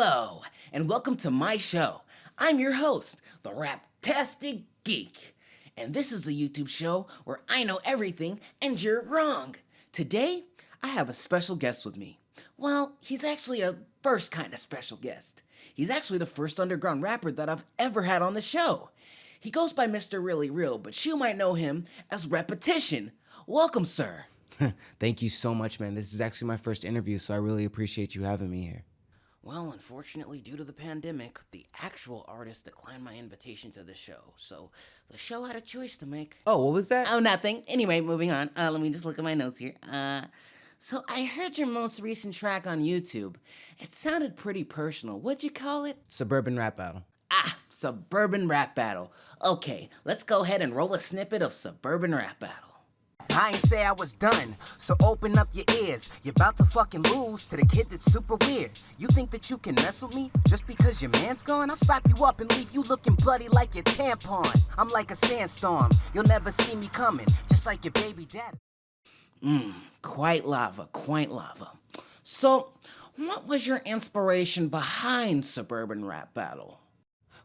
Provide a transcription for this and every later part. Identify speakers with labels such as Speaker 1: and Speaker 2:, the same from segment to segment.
Speaker 1: Hello, and welcome to my show. I'm your host, the Raptastic Geek. And this is a YouTube show where I know everything and you're wrong. Today, I have a special guest with me. Well, he's actually a first kind of special guest. He's actually the first underground rapper that I've ever had on the show. He goes by Mr. Really Real, but you might know him as Repetition. Welcome, sir.
Speaker 2: Thank you so much, man. This is actually my first interview, so I really appreciate you having me here.
Speaker 1: Well, unfortunately, due to the pandemic, the actual artist declined my invitation to the show, so the show had a choice to make.
Speaker 2: Oh, what was that?
Speaker 1: Oh, nothing. Anyway, moving on. Let me just look at my notes here. So I heard your most recent track on YouTube. It sounded pretty personal. What'd you call it?
Speaker 2: Suburban Rap Battle.
Speaker 1: Ah, Suburban Rap Battle. Okay, let's go ahead and roll a snippet of Suburban Rap Battle.
Speaker 3: I ain't say I was done, so open up your ears. You're about to fucking lose to the kid that's super weird. You think that you can mess with me just because your man's gone? I'll slap you up and leave you looking bloody like your tampon. I'm like a sandstorm, you'll never see me coming, just like your baby daddy.
Speaker 1: Quite lava, quite lava. So, what was your inspiration behind Suburban Rap Battle?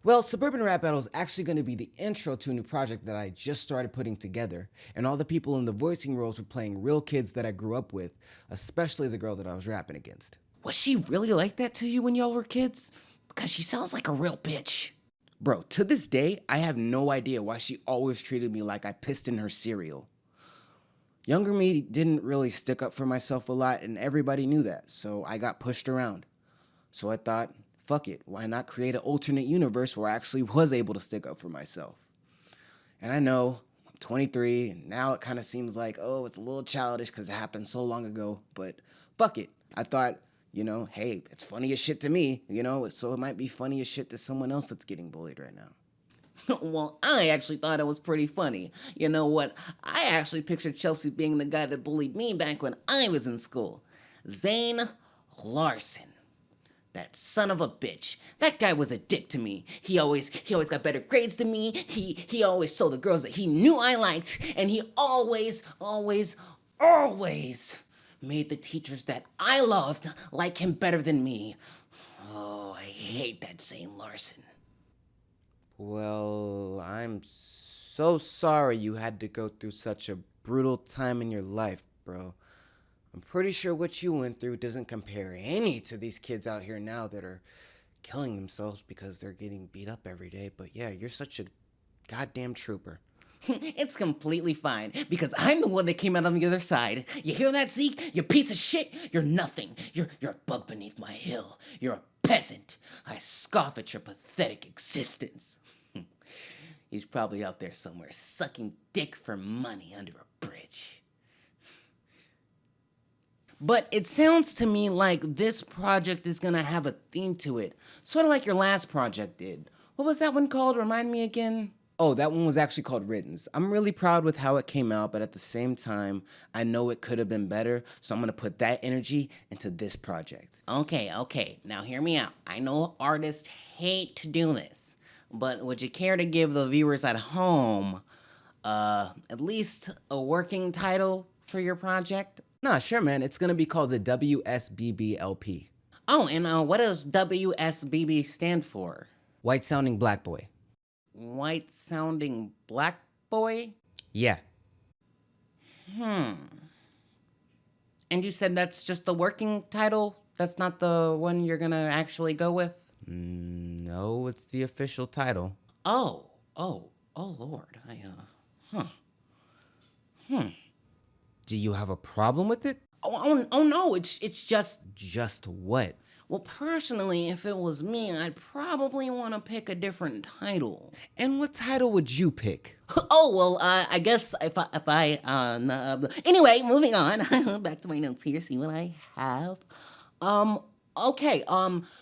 Speaker 2: Well, Suburban Rap Battle is actually going to be the intro to a new project that I just started putting together, and all the people in the voicing roles were playing real kids that I grew up with, especially the girl that I was rapping against.
Speaker 1: Was she really like that to you when y'all were kids? Because she sounds like a real bitch.
Speaker 2: Bro, to this day, I have no idea why she always treated me like I pissed in her cereal. Younger me didn't really stick up for myself a lot, and everybody knew that, so I got pushed around. So I thought, fuck it, why not create an alternate universe where I actually was able to stick up for myself? And I know, I'm 23, and now it kind of seems like, oh, it's a little childish because it happened so long ago, but fuck it. I thought, hey, it's funny as shit to me, so it might be funny as shit to someone else that's getting bullied right now.
Speaker 1: Well, I actually thought it was pretty funny. You know what? I actually pictured Chelsea being the guy that bullied me back when I was in school. Zane Larson. That son of a bitch. That guy was a dick to me. He always got better grades than me. He always told the girls that he knew I liked, and he always made the teachers that I loved like him better than me. Oh, I hate that Zane Larson.
Speaker 2: Well, I'm so sorry you had to go through such a brutal time in your life, bro. I'm pretty sure what you went through doesn't compare any to these kids out here now that are killing themselves because they're getting beat up every day. But yeah, you're such a goddamn trooper.
Speaker 1: It's completely fine, because I'm the one that came out on the other side. You hear that, Zeke? You piece of shit? You're nothing. You're a bug beneath my hill. You're a peasant. I scoff at your pathetic existence. He's probably out there somewhere sucking dick for money under a bridge. But it sounds to me like this project is gonna have a theme to it, sort of like your last project did. What was that one called? Remind me again.
Speaker 2: Oh, that one was actually called Riddens. I'm really proud with how it came out, but at the same time, I know it could have been better, so I'm gonna put that energy into this project.
Speaker 1: Okay, now hear me out. I know artists hate to do this, but would you care to give the viewers at home at least a working title for your project?
Speaker 2: Nah, sure, man. It's gonna be called the WSBBLP.
Speaker 1: Oh, and what does WSBB stand for?
Speaker 2: White Sounding Black Boy.
Speaker 1: White sounding black boy?
Speaker 2: Yeah.
Speaker 1: And you said that's just the working title? That's not the one you're gonna actually go with?
Speaker 2: No, it's the official title.
Speaker 1: Oh, Lord.
Speaker 2: Do you have a problem with it?
Speaker 1: Oh no, it's just...
Speaker 2: Just what?
Speaker 1: Well, personally, if it was me, I'd probably want to pick a different title.
Speaker 2: And what title would you pick?
Speaker 1: Oh, well, I guess anyway, moving on. Back to my notes here, see what I have. Okay,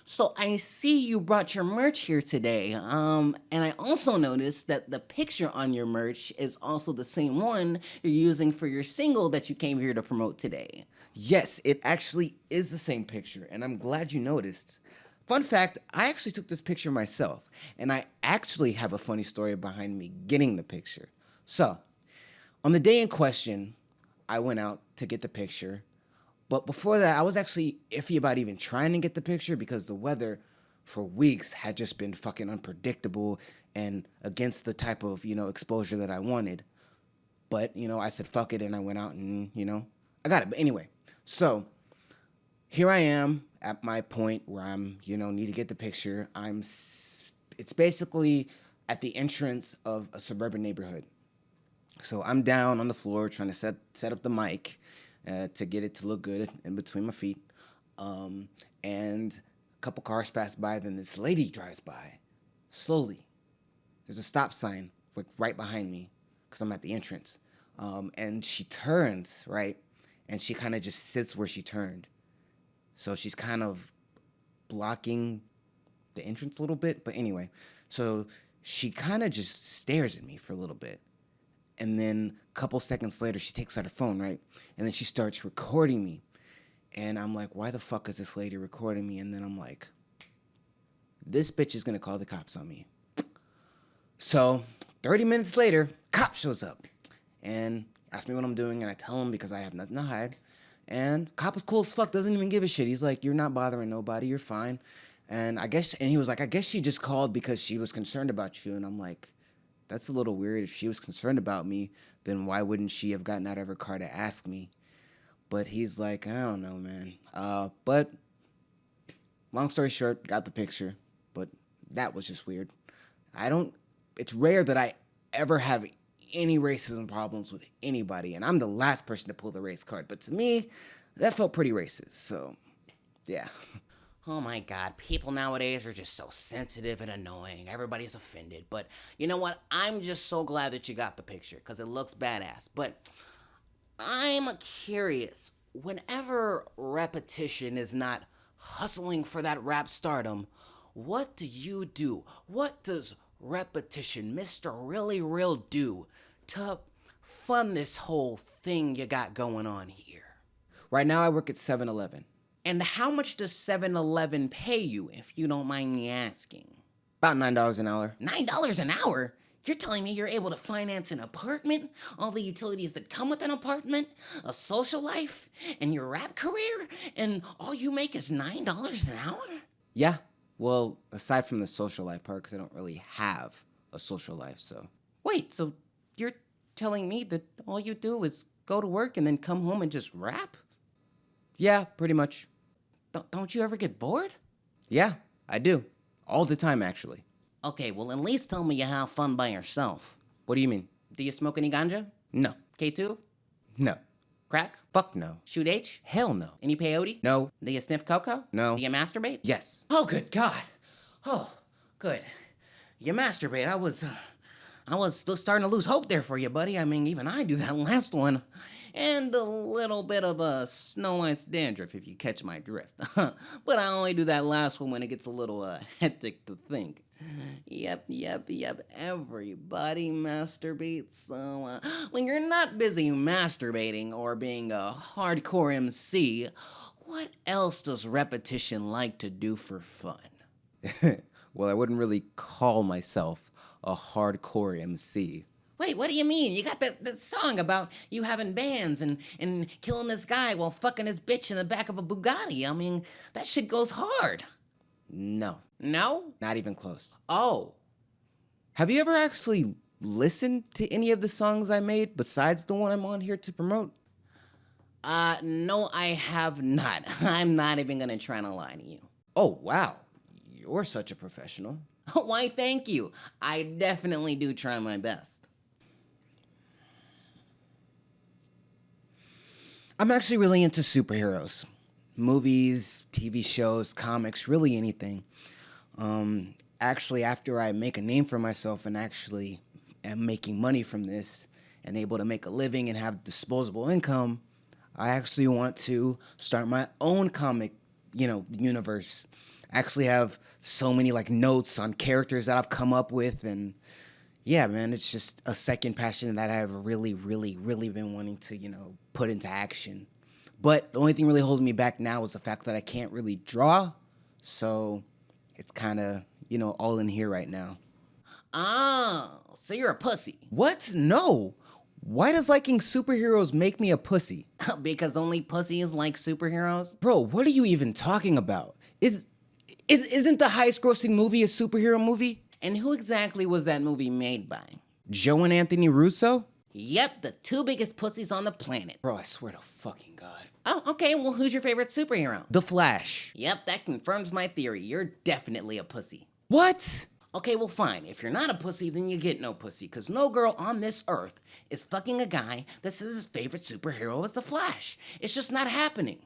Speaker 1: so I see you brought your merch here today. And I also noticed that the picture on your merch is also the same one you're using for your single that you came here to promote today.
Speaker 2: Yes, it actually is the same picture, and I'm glad you noticed. Fun fact, I actually took this picture myself, and I actually have a funny story behind me getting the picture. So, on the day in question, I went out to get the picture. But before that, I was actually iffy about even trying to get the picture because the weather for weeks had just been fucking unpredictable and against the type of, exposure that I wanted. But, I said fuck it and I went out and, I got it. But anyway, so here I am at my point where I'm, need to get the picture. It's basically at the entrance of a suburban neighborhood. So I'm down on the floor trying to set up the mic to get it to look good in between my feet. And a couple cars pass by, then this lady drives by slowly. There's a stop sign like right behind me because I'm at the entrance. And she turns, right? And she kind of just sits where she turned. So she's kind of blocking the entrance a little bit. But anyway, so she kind of just stares at me for a little bit. And then a couple seconds later, she takes out her phone, right? And then she starts recording me. And I'm like, why the fuck is this lady recording me? And then I'm like, this bitch is going to call the cops on me. So 30 minutes later, cop shows up and asks me what I'm doing. And I tell him because I have nothing to hide. And cop is cool as fuck, doesn't even give a shit. He's like, you're not bothering nobody, you're fine. And he was like, I guess she just called because she was concerned about you. And I'm like, that's a little weird. If she was concerned about me, then why wouldn't she have gotten out of her car to ask me? But he's like, I don't know, man. But long story short, got the picture. But that was just weird. It's rare that I ever have any racism problems with anybody. And I'm the last person to pull the race card. But to me, that felt pretty racist. So, yeah.
Speaker 1: Oh my God, people nowadays are just so sensitive and annoying. Everybody's offended. But you know what? I'm just so glad that you got the picture because it looks badass. But I'm curious, whenever Repetition is not hustling for that rap stardom, what do you do? What does Repetition, Mr. Really Real, do to fund this whole thing you got going on here?
Speaker 2: Right now I work at 7-Eleven.
Speaker 1: And how much does 7-Eleven pay you, if you don't mind me asking?
Speaker 2: About $9 an hour.
Speaker 1: $9 an hour? You're telling me you're able to finance an apartment, all the utilities that come with an apartment, a social life, and your rap career, and all you make is $9 an hour?
Speaker 2: Yeah. Well, aside from the social life part, because I don't really have a social life, so.
Speaker 1: Wait, so you're telling me that all you do is go to work and then come home and just rap?
Speaker 2: Yeah, pretty much.
Speaker 1: Don't you ever get bored?
Speaker 2: Yeah, I do. All the time, actually.
Speaker 1: Okay, well, at least tell me you have fun by yourself.
Speaker 2: What do you mean?
Speaker 1: Do you smoke any ganja?
Speaker 2: No.
Speaker 1: K2?
Speaker 2: No.
Speaker 1: Crack?
Speaker 2: Fuck no.
Speaker 1: Shoot H?
Speaker 2: Hell no.
Speaker 1: Any peyote?
Speaker 2: No.
Speaker 1: Do you sniff cocoa?
Speaker 2: No.
Speaker 1: Do you masturbate?
Speaker 2: Yes.
Speaker 1: Oh, good God. Oh, good. You masturbate. I was still starting to lose hope there for you, buddy. I mean, even I do that last one. And a little bit of a Snow White's dandruff, if you catch my drift. But I only do that last one when it gets a little hectic to think. Yep. Everybody masturbates. So when you're not busy masturbating or being a hardcore MC, what else does Repetition like to do for fun?
Speaker 2: Well, I wouldn't really call myself a hardcore MC.
Speaker 1: Wait, what do you mean? You got that song about you having bands and killing this guy while fucking his bitch in the back of a Bugatti. I mean, that shit goes hard.
Speaker 2: No.
Speaker 1: No?
Speaker 2: Not even close.
Speaker 1: Oh.
Speaker 2: Have you ever actually listened to any of the songs I made besides the one I'm on here to promote?
Speaker 1: No, I have not. I'm not even gonna try to lie to you.
Speaker 2: Oh, wow. You're such a professional.
Speaker 1: Why, thank you. I definitely do try my best.
Speaker 2: I'm actually really into superheroes. Movies, TV shows, comics, really anything. Actually, after I make a name for myself and actually am making money from this and able to make a living and have disposable income, I actually want to start my own comic, universe. I actually have so many notes on characters that I've come up with, and yeah, man, it's just a second passion that I've really, really, really been wanting to, put into action. But the only thing really holding me back now is the fact that I can't really draw, so it's kind of, all in here right now.
Speaker 1: Ah, so you're a pussy.
Speaker 2: What? No. Why does liking superheroes make me a pussy?
Speaker 1: Because only pussies like superheroes?
Speaker 2: Bro, what are you even talking about? Isn't the highest grossing movie a superhero movie?
Speaker 1: And who exactly was that movie made by?
Speaker 2: Joe and Anthony Russo?
Speaker 1: Yep, the two biggest pussies on the planet.
Speaker 2: Bro, I swear to fucking God.
Speaker 1: Oh, okay, well, who's your favorite superhero?
Speaker 2: The Flash.
Speaker 1: Yep, that confirms my theory. You're definitely a pussy.
Speaker 2: What?
Speaker 1: Okay, well, fine. If you're not a pussy, then you get no pussy, because no girl on this earth is fucking a guy that says his favorite superhero is the Flash. It's just not happening.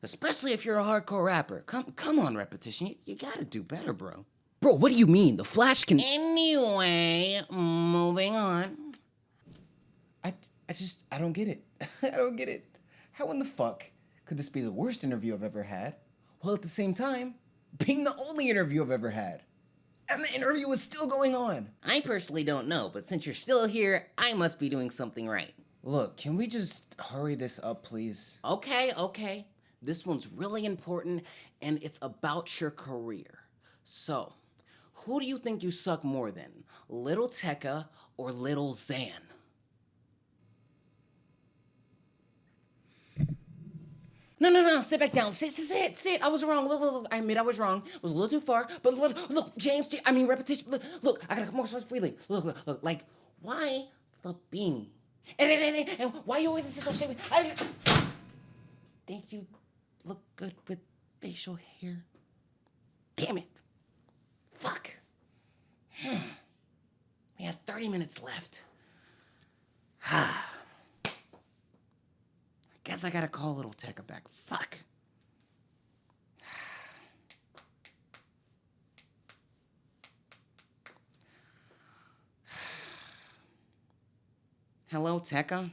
Speaker 1: Especially if you're a hardcore rapper. Come on, Repetition. You gotta do better, bro.
Speaker 2: Bro, what do you mean? The Flash can.
Speaker 1: Anyway, moving on.
Speaker 2: I don't get it. I don't get it. How in the fuck could this be the worst interview I've ever had, while at the same time being the only interview I've ever had? And the interview is still going on.
Speaker 1: I personally don't know, but since you're still here, I must be doing something right.
Speaker 2: Look, can we just hurry this up, please?
Speaker 1: Okay. This one's really important, and it's about your career. So, who do you think you suck more than? Little Tekka or Little Xan? No, sit back down. Sit. I was wrong. Look. I admit I was wrong. It was a little too far. But look, James, Repetition. Look, I gotta come more shots freely. Look. Like, why the beanie? And why you always insist on shaving? I think you look good with facial hair. Damn it. Fuck. We had 30 minutes left. Guess I gotta call little Tekka back. Fuck. Hello, Tekka?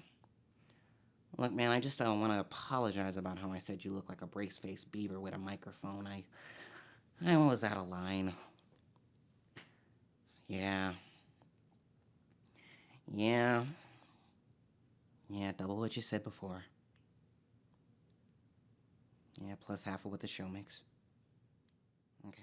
Speaker 1: Look, man, I just want to apologize about how I said you look like a brace-faced beaver with a microphone. I was out of line. Yeah, double what you said before. Yeah, plus half of what the show makes. Okay.